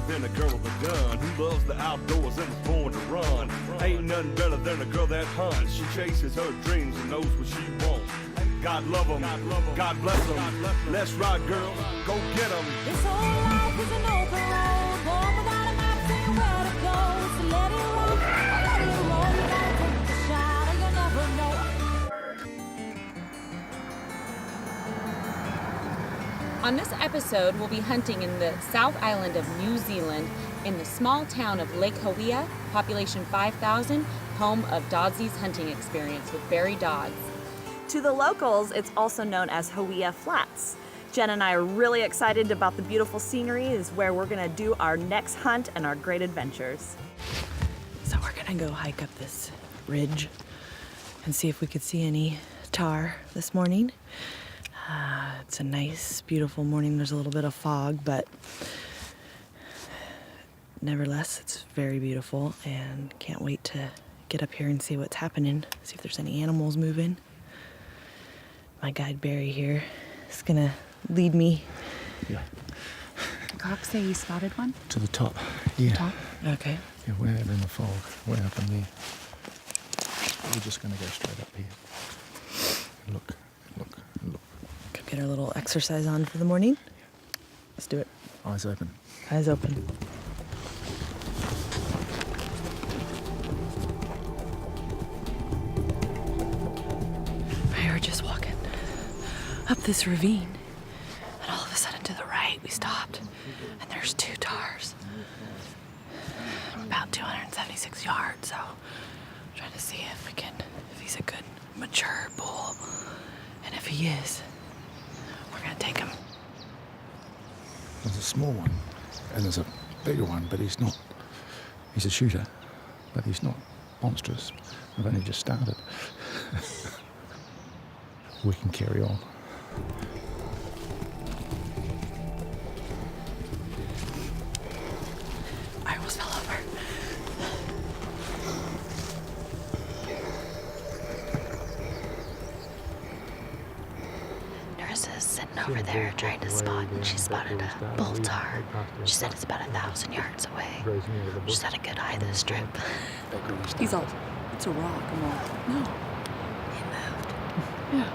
than a girl with a gun who loves the outdoors and was born to run. Ain't nothing better than a girl that hunts. She chases her dreams and knows what she wants. God love them, God bless them. Let's ride, girls, go get them. This whole life is an open road, born without a map, saying where to go. So let it roll, let it roll. You gotta take the shot, or you'll never know. On this episode, we'll be hunting in the South Island of New Zealand in the small town of Lake Hawea, population 5,000, home of Doddsy's hunting experience with Barry Dodds. To the locals, it's also known as Hawea Flats. Jen and I are really excited about the beautiful scenery. Is where we're gonna do our next hunt and our great adventures. So we're gonna go hike up this ridge and see if we could see any tar this morning. It's a nice, beautiful morning. There's a little bit of fog, but nevertheless, it's very beautiful and can't wait to get up here and see what's happening, see if there's any animals moving. My guide Barry here is gonna lead me. Yeah. Cox say he spotted one? To the top. Yeah. Top? Okay. Yeah, way out in the fog, way up in there. We're just gonna go straight up here. And look, look, look. Go get our little exercise on for the morning. Let's do it. Eyes open. Eyes open. We were just walking up this ravine, and all of a sudden to the right we stopped, and there's two tars. About 276 yards, so I'm trying to see if he's a good mature bull, and if he is, we're gonna take him. There's a small one, and there's a bigger one, but he's not. He's a shooter, but he's not monstrous. I've only just started. We can carry on. I almost fell over. Norissa's sitting over there trying to spot, and she spotted a bull tar. She said it's about 1,000 yards away. She's had a good eye this trip. He's all, it's a rock. I'm all, no. He moved. Yeah.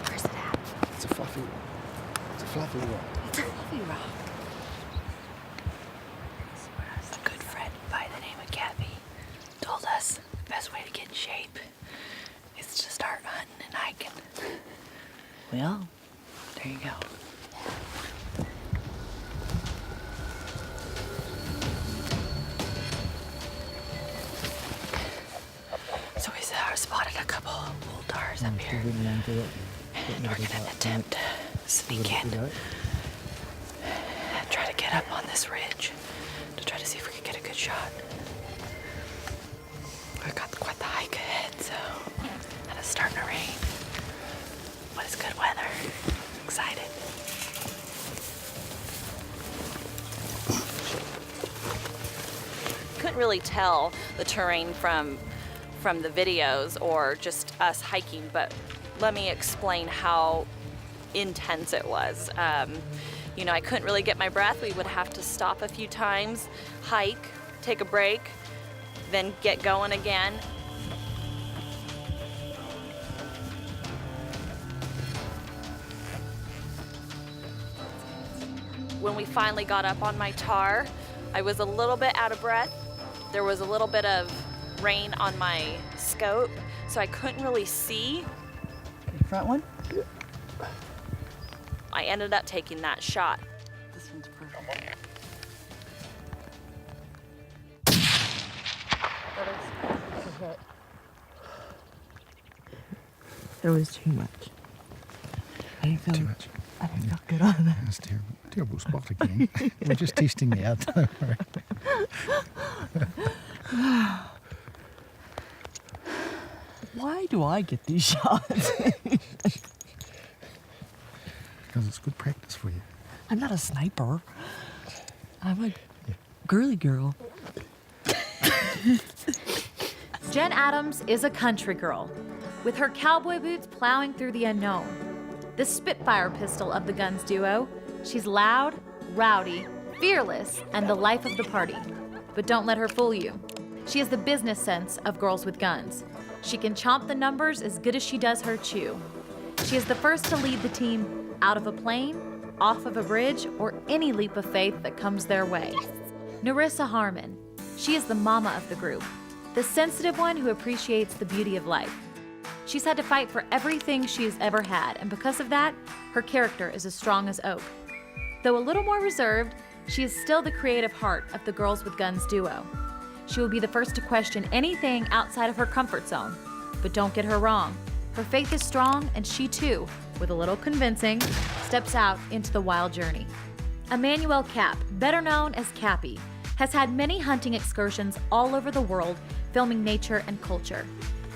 Where's it at? It's a fluffy rock. It's a fluffy rock. A good friend by the name of Kathy told us the best way to get in shape is to start hunting and hiking. Well, there you go. So we spotted a couple bull tars up here, and we're gonna attempt to sneak in and try to get up on this ridge to try to see if we can get a good shot. We've got quite the hike ahead, so and it's starting to rain, but it's good weather. Excited. Couldn't really tell the terrain from the videos or just us hiking, but let me explain how intense it was. You know, I couldn't really get my breath. We would have to stop a few times, hike, take a break, then get going again. When we finally got up on my tar, I was a little bit out of breath. There was a little bit of rain on my scope, so I couldn't really see. The front one? Yeah. I ended up taking that shot. This one's perfect. It was too much. I didn't feel Too much. I didn't feel good on that. That's a terrible spot again. We're just testing you out, don't worry. Why do I get these shots? Because it's good practice for you. I'm not a sniper. I'm a girly girl. Jen Adams is a country girl, with her cowboy boots plowing through the unknown. The Spitfire pistol of the guns duo, she's loud, rowdy, fearless, and the life of the party. But don't let her fool you. She has the business sense of girls with guns. She can chomp the numbers as good as she does her chew. She is the first to lead the team out of a plane, off of a bridge, or any leap of faith that comes their way. Norissa Harmon. She is the mama of the group, the sensitive one who appreciates the beauty of life. She's had to fight for everything she has ever had, and because of that, her character is as strong as oak. Though a little more reserved, she is still the creative heart of the Girls with Guns duo. She will be the first to question anything outside of her comfort zone. But don't get her wrong. Her faith is strong, and she too, with a little convincing, steps out into the wild journey. Emmanuel Cap, better known as Cappy, has had many hunting excursions all over the world, filming nature and culture.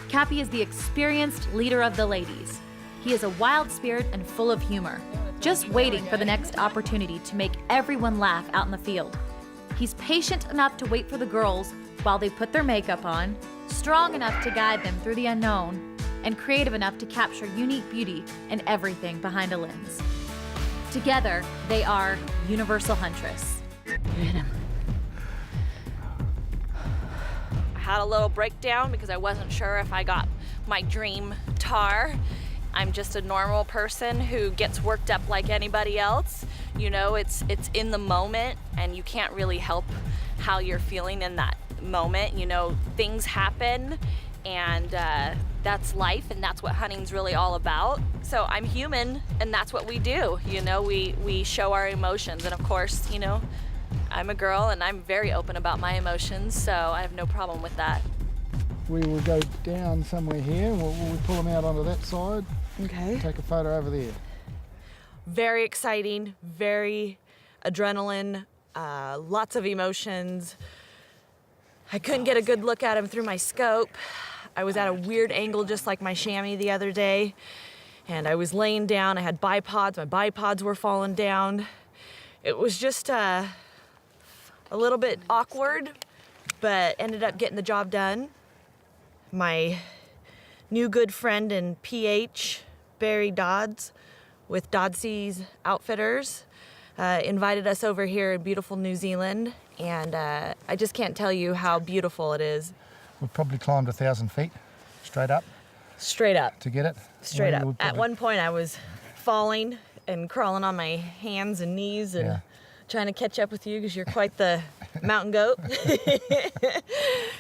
Cappy is the experienced leader of the ladies. He is a wild spirit and full of humor, just waiting for the next opportunity to make everyone laugh out in the field. He's patient enough to wait for the girls while they put their makeup on, strong enough to guide them through the unknown, and creative enough to capture unique beauty in everything behind a lens. Together, they are Universal Huntress. I had a little breakdown because I wasn't sure if I got my dream tar. I'm just a normal person who gets worked up like anybody else. You know, it's in the moment, and you can't really help how you're feeling in that moment. You know, things happen, and that's life, and that's what hunting's really all about. So I'm human, and that's what we do. You know, we show our emotions, and of course, you know, I'm a girl, and I'm very open about my emotions, so I have no problem with that. We will go down somewhere here, and we'll pull them out onto that side. Okay. Take a photo over there. Very exciting, very adrenaline, lots of emotions. I couldn't get a good look at him through my scope. I was at a weird angle just like my chamois the other day, and I was laying down. I had bipods. My bipods were falling down. It was just a little bit awkward, but ended up getting the job done. My new good friend in PH, Barry Dodds, with Doddsy's Outfitters, invited us over here in beautiful New Zealand, and I just can't tell you how beautiful it is. We've probably climbed 1,000 feet, straight up. Straight up. To get it. Straight up. At one point I was falling and crawling on my hands and knees and trying to catch up with you because you're quite the mountain goat.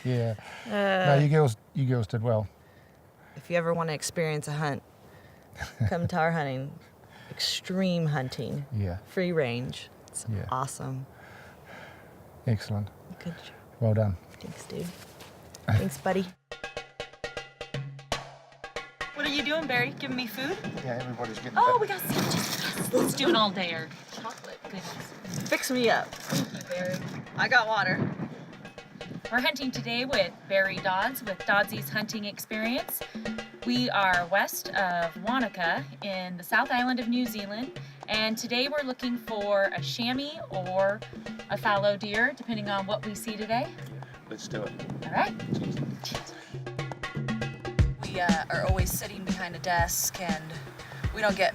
Yeah. No, you girls did well. If you ever want to experience a hunt, come to our hunting. Extreme hunting. Yeah. Free range. It's awesome. Excellent. Good. Well done. Thanks, dude. Thanks, buddy. What are you doing, Barry? Giving me food? Yeah, everybody's getting Oh, we got sandwiches. Yes. Let's do an all-dayer. Chocolate. Goodness. Fix me up. Thank you, Barry. I got water. We're hunting today with Barry Dodds with Doddsy's Hunting Experience. We are west of Wanaka in the South Island of New Zealand, and today we're looking for a chamois or a fallow deer, depending on what we see today. Let's do it. All right. We are always sitting behind a desk, and we don't get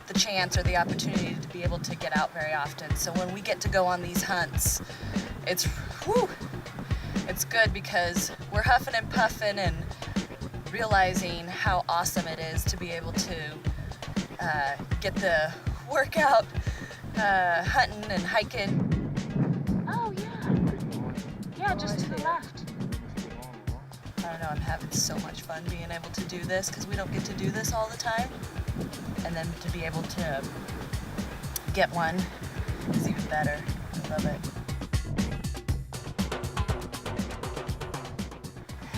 the chance or the opportunity to be able to get out very often. So when we get to go on these hunts, it's good because we're huffing and puffing and realizing how awesome it is to be able to get the workout hunting and hiking. Oh, yeah. Yeah, just to the left. I don't know, I'm having so much fun being able to do this because we don't get to do this all the time. And then to be able to get one is even better. I love it.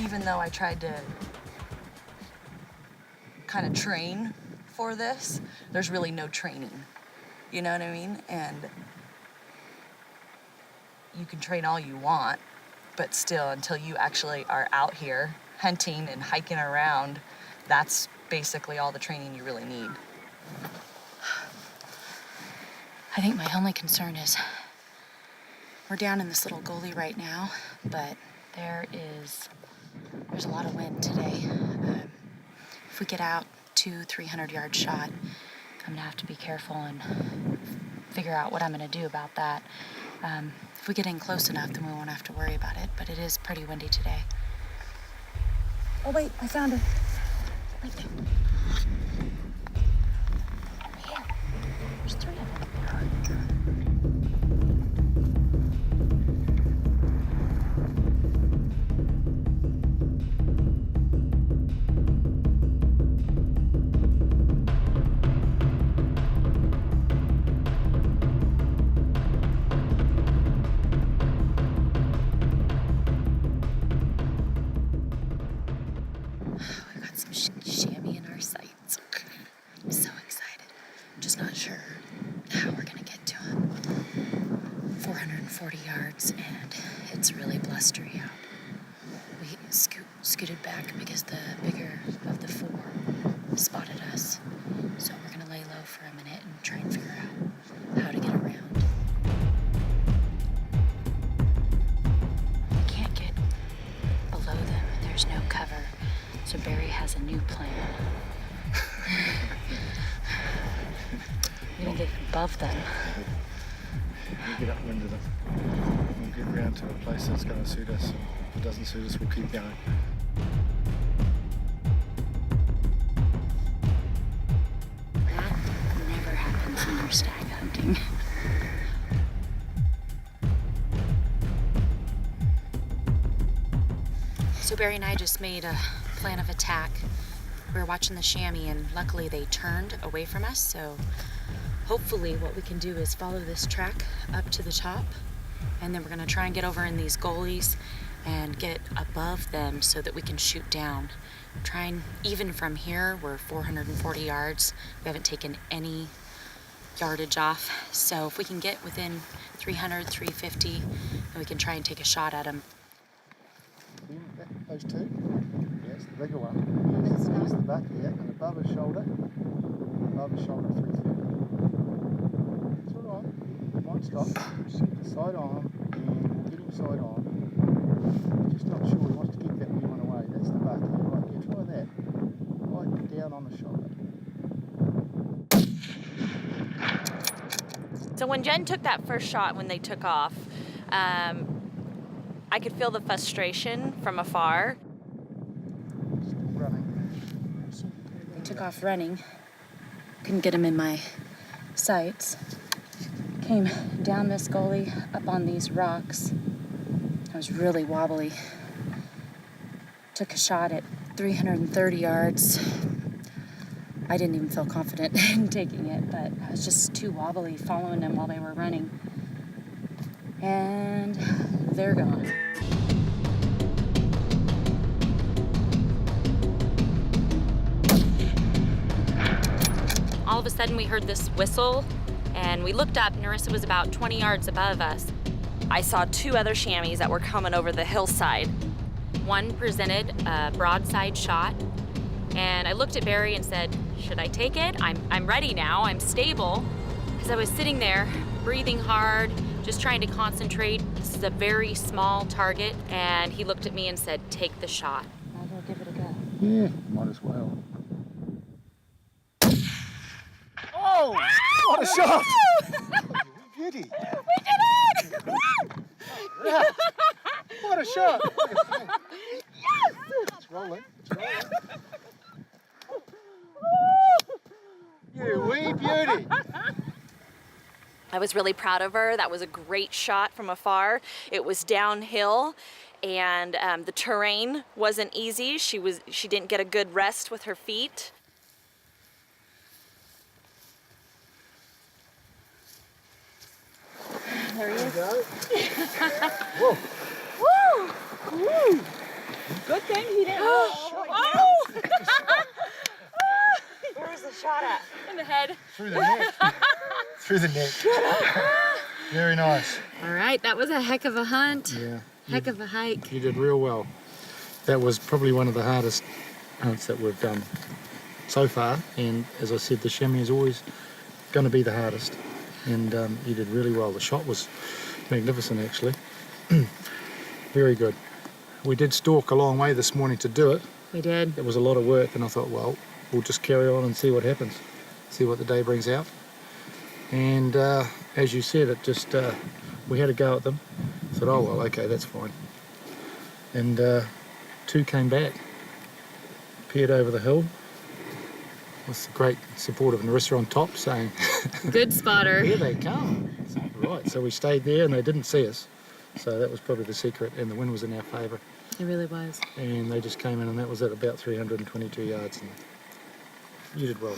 Even though I tried to kind of train for this, there's really no training. You know what I mean? And you can train all you want, but still, until you actually are out here hunting and hiking around, that's basically all the training you really need. I think my only concern is we're down in this little gully right now, but there's a lot of wind today. If we get out 200-300 yard shot, I'm gonna have to be careful and figure out what I'm gonna do about that. If we get in close enough, then we won't have to worry about it, but it is pretty windy today. Oh wait, I found her. Right there. Over here. There's 3 of them. We've got some chamois in our sights. I'm so excited. I'm just not sure how we're gonna get to them. 440 yards, and it's really blustery out. We scooted back because the bigger of the 4 spotted us. So we're gonna lay low for a minute and try and figure out how to get around. We can't get below them. There's no cover. So Barry has a new plan. We're gonna get above them. We'll get upwind of them. We'll get round to a place that's going to suit us. If it doesn't suit us, we'll keep going. That never happens when you're stag hunting. So Barry and I just made a plan of attack. We were watching the chamois, and luckily they turned away from us, so hopefully what we can do is follow this track up to the top, and then we're gonna try and get over in these gullies and get above them so that we can shoot down. Trying, even from here, we're 440 yards. We haven't taken any yardage off, so if we can get within 300, 350, then we can try and take a shot at them. Those 2? Yes, the bigger one. Here's the back here, and above his shoulder 350. It's all right. You might stop. Side on, and we'll get him side on. Just not sure he wants to keep that wee one away. That's the back here. Right, yeah, try that. Right down on the shoulder. So when Jen took that first shot, when they took off, I could feel the frustration from afar. They took off running. Couldn't get him in my sights. Came down this gully, up on these rocks. I was really wobbly. Took a shot at 330 yards. I didn't even feel confident in taking it, but I was just too wobbly following them while they were running. And they're gone. All of a sudden we heard this whistle, and we looked up. Norissa was about 20 yards above us. I saw 2 other chamois that were coming over the hillside. One presented a broadside shot, and I looked at Barry and said, should I take it? I'm ready now, I'm stable. Because I was sitting there, breathing hard, just trying to concentrate. This is a very small target, and he looked at me and said, take the shot. Might as well give it a go. Yeah, might as well. Oh! What a shot! Beauty! We did it! Yeah. What a shot! Yes! It's rolling. It's rolling. You wee beauty! I was really proud of her. That was a great shot from afar. It was downhill, and the terrain wasn't easy. She didn't get a good rest with her feet. There he is. Whoa! Woo! Woo! Good thing he didn't. Oh! Where was the shot at? In the head. Through the neck. Through the neck. Very nice. All right, that was a heck of a hunt. Yeah. Heck of a hike. You did real well. That was probably one of the hardest hunts that we've done so far. And as I said, the chamois is always going to be the hardest. And you did really well. The shot was magnificent, actually. Very good. We did stalk a long way this morning to do it. We did. It was a lot of work, and I thought, well, we'll just carry on and see what happens, see what the day brings out. And as you said, it just we had a go at them. Thought, oh well, okay, that's fine. And 2 came back, appeared over the hill with the great support of Norissa on top saying, Good spotter. here they come. Right, so we stayed there and they didn't see us. So that was probably the secret, and the wind was in our favour. It really was. And they just came in, and that was at about 322 yards. And you did well.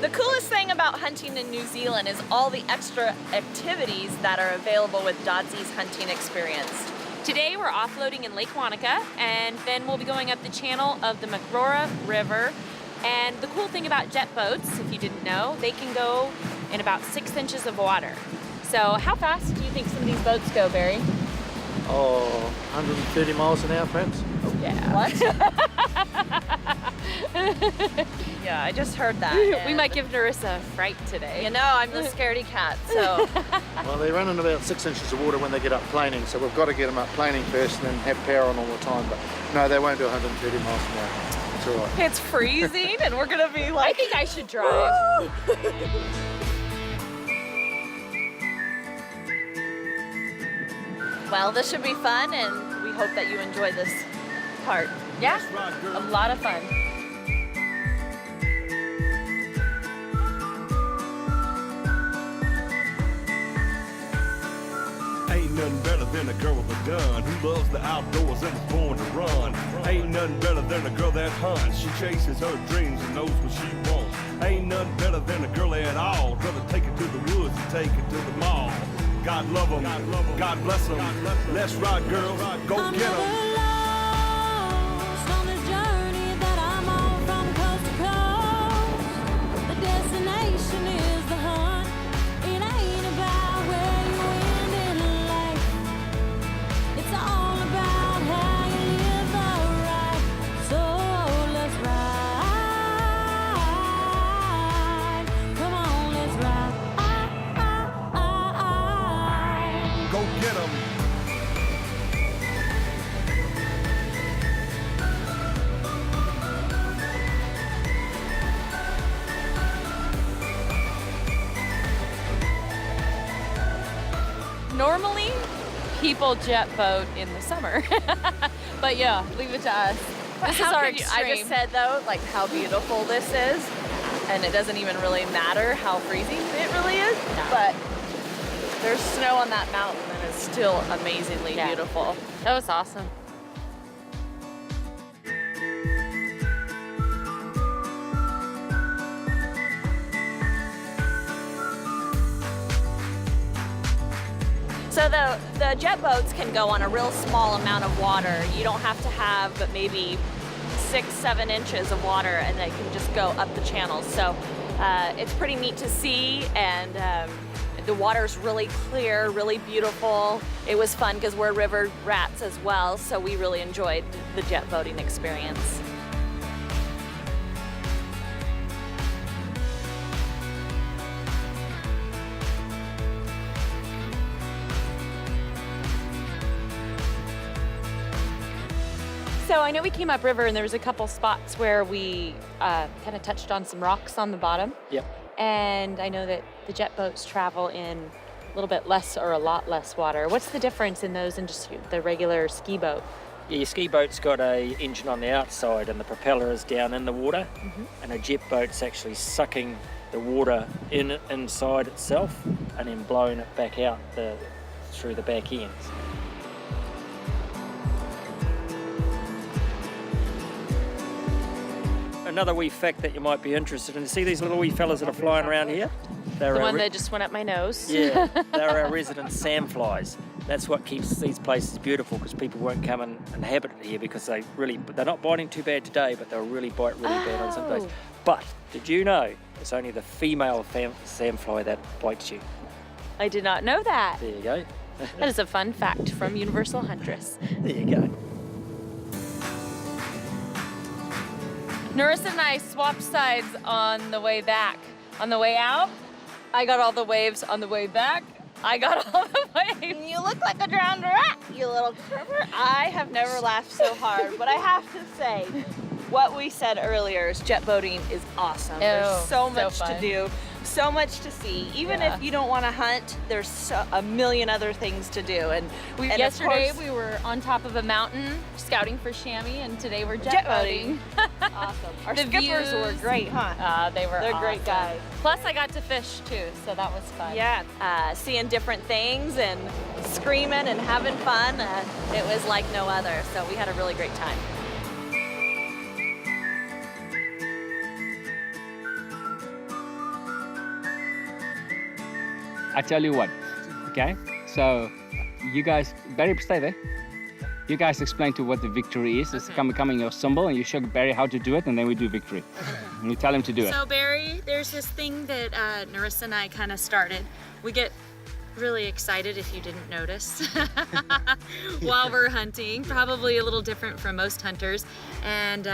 The coolest thing about hunting in New Zealand is all the extra activities that are available with Doddsy's hunting experience. Today we're offloading in Lake Wanaka, and then we'll be going up the channel of the Macrora River. And the cool thing about jet boats, if you didn't know, they can go in about 6 inches of water. So how fast do you think some of these boats go, Barry? Oh, 130 miles an hour, perhaps? Yeah. What? Yeah, I just heard that. We might give Norissa a fright today. You know, I'm the scaredy cat, so. Well, they run in about 6 inches of water when they get up planing, so we've got to get them up planing first and then have power on all the time. But no, they won't do 130 miles an hour. It's all right. It's freezing and we're gonna be like. I think I should drive. Well, this should be fun, and we hope that you enjoy this part. Yeah, a lot of fun. Ain't nothing better than a girl with a gun who loves the outdoors and is born to run. Ain't nothing better than a girl that hunts. She chases her dreams and knows what she wants. Ain't nothing better than a girl at all. Rather take it to the woods and take it to the mall. God love 'em, God bless 'em. Let's ride, girls, go I'm get 'em. never lost on this journey that I'm on from coast to coast. The destination is the hunt. It ain't about where you end in life. It's all about how you live the right. So let's ride. Come on, let's ride. Go get 'em. Normally, people jet boat in the summer, but yeah, leave it to us. This is our extreme. I just said though, like how beautiful this is, and it doesn't even really matter how freezing it really is. No. But there's snow on that mountain, and it's still amazingly beautiful. That was awesome. So the jet boats can go on a real small amount of water. You don't have to have but maybe 6-7 inches of water, and they can just go up the channels. So it's pretty neat to see, and the water's really clear, really beautiful. It was fun because we're river rats as well, so we really enjoyed the jet boating experience. So I know we came upriver and there was a couple spots where we kind of touched on some rocks on the bottom. Yep. And I know that the jet boats travel in a little bit less or a lot less water. What's the difference in those and just the regular ski boat? Yeah, your ski boat's got a engine on the outside and the propeller is down in the water, and a jet boat's actually sucking the water inside itself and then blowing it back out through the back ends. Another wee fact that you might be interested in, see these little wee fellas that are flying around here? They're The one that just went up my nose. Yeah, they're our resident sandflies. That's what keeps these places beautiful, because people won't come and inhabit it here because they're not biting too bad today, but they'll really bite really bad on some days. But did you know it's only the female sandfly that bites you? I did not know that. There you go. That is a fun fact from Universal Huntress. There you go. Norissa and I swapped sides on the way back. On the way out, I got all the waves. On the way back, I got all the waves. You look like a drowned rat, you little cripper. I have never laughed so hard, but I have to say, what we said earlier is jet boating is awesome. There's so much to fun. do, so much to see. Even Yeah. if you don't want to hunt, there's a million other things to do. And Yesterday of course, we were on top of a mountain scouting for chamois, and today we're jet boating. awesome. Our The skippers were views. great, huh? They're great awesome. guys. Plus I got to fish too, so that was fun. Yeah, Seeing different things and screaming and having fun. It was like no other. So we had a really great time. I tell you what, okay? So you guys, Barry, stay there. You guys explain to what the victory is. It's coming your symbol, and you show Barry how to do it, and then we do victory. And you tell him to do it. So Barry, there's this thing that Norissa and I kind of started. We get really excited, if you didn't notice, while we're hunting. Probably a little different from most hunters. And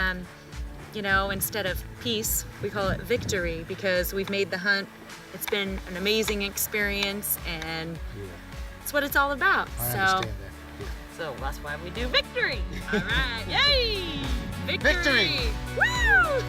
you know, instead of peace, we call it victory, because we've made the hunt. It's been an amazing experience, and it's what it's all about. I understand that. So that's why we do victory. All right. Yay! Victory! Victory! Woo!